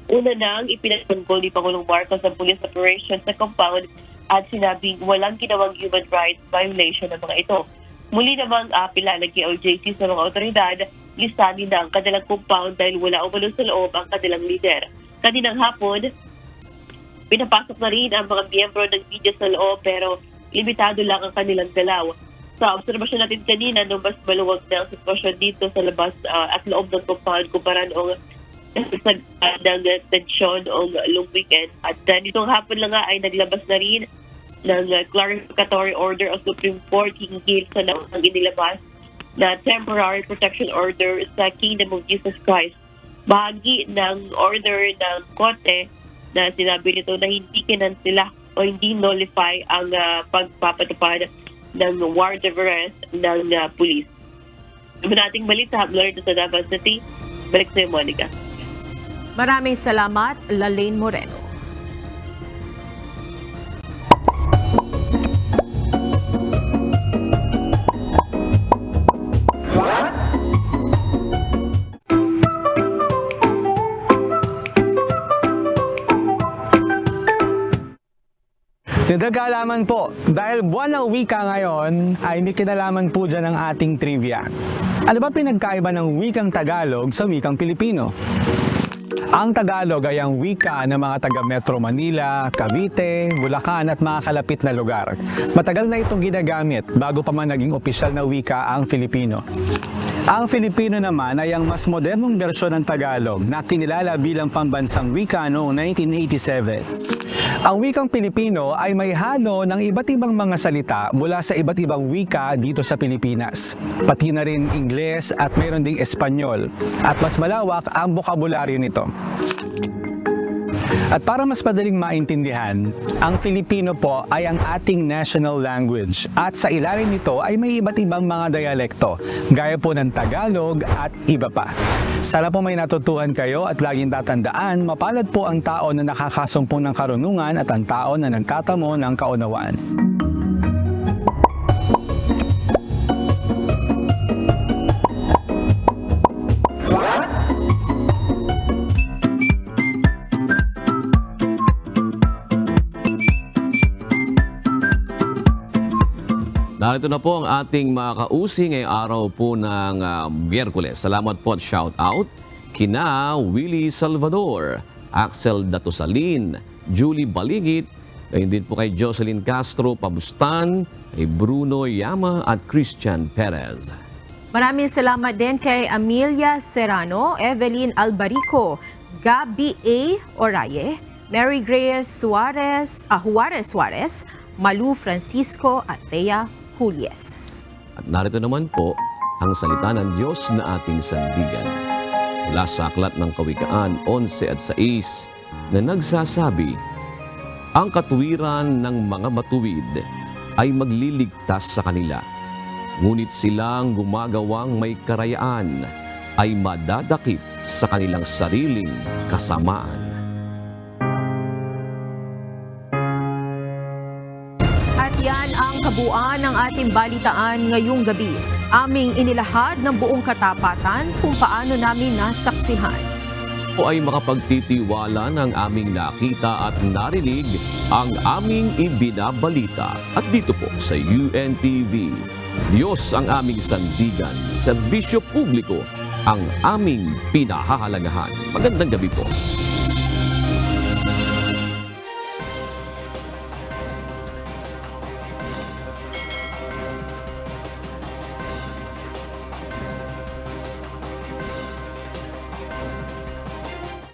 Una nang ipinatanggol ni Pangulong Marcos ang police operation sa compound at sinabing walang ginawang human rights violation ng mga ito. Muli namang apila ng KOJC sa mga otoridad, listanin na ang kanilang compound dahil wala umano sa loob ang kanilang leader. Kaninang hapon, pinapasok na rin ang mga miyembro ng media sa loob pero limitado lang ang kanilang galaw. Sa obserbasyon natin kanina, nung mas maluwag na ang sitwasyon dito sa labas at loob ng compound kumpara noong ng tensyon o long weekend. At nitong hapon lang nga ay naglabas na rin ng clarificatory order of Supreme Court hinggil sa naunang inilabas na temporary protection order sa Kingdom of Jesus Christ. Bahagi ng order ng Korte na sinabi nito na hindi kinansela o hindi nullify ang pagpapatupad ng warrant of arrest ng pulis. Naman nating balita mula sa Davao City. Balik sa iyo, Monica. Maraming salamat, Lalaine Moreno. Dagdag kaalaman po, dahil buwan ng wika ngayon ay may kinalaman po dyan ang ating trivia. Ano ba pinagkaiba ng wikang Tagalog sa wikang Pilipino? Ang Tagalog ay ang wika ng mga taga Metro Manila, Cavite, Bulacan at mga kalapit na lugar. Matagal na itong ginagamit bago pa man naging opisyal na wika ang Filipino. Ang Filipino naman ay ang mas modernong bersyon ng Tagalog na kinilala bilang pambansang wika noong 1987. Ang wikang Pilipino ay may halo ng iba't ibang mga salita mula sa iba't ibang wika dito sa Pilipinas. Pati na rin Ingles at mayroon ding Espanyol. At mas malawak ang bokabularyo nito. At para mas madaling maintindihan, ang Filipino po ay ang ating national language at sa ilalim nito ay may iba't ibang mga dialekto, gaya po ng Tagalog at iba pa. Sana po may natutuhan kayo at laging tatandaan, mapalad po ang tao na nakakasumpong ng karunungan at ang tao na nagtatamo ng kaunawaan. Narito na po ang ating mga kausing ngayong araw po ng Miyerkules. Salamat po at shout out kina Willie Salvador, Axel Datusalin, Julie Baligit, gayon din po kay Jocelyn Castro Pabustan, kay Bruno Yama at Christian Perez. Maraming salamat din kay Amelia Serrano, Evelyn Albarico, Gabi A. Oraye, Mary Grace Suarez, Malu Francisco at Thea Julies. At narito naman po ang salita ng Diyos na ating sandigan. Mula sa aklat ng Kawikaan 11 at 6 na nagsasabi, ang katuwiran ng mga matuwid ay magliligtas sa kanila. Ngunit silang gumagawang may karayaan ay madadakip sa kanilang sariling kasamaan. Yan ang kabuuan ng ating balitaan ngayong gabi. Aming inilahad ng buong katapatan kung paano namin nasaksihan. O ay makapagtitiwala ng aming nakita at narinig ang aming ibinabalita. At dito po sa UNTV, Diyos ang aming sandigan, serbisyo publiko ang aming pinahahalagahan. Magandang gabi po.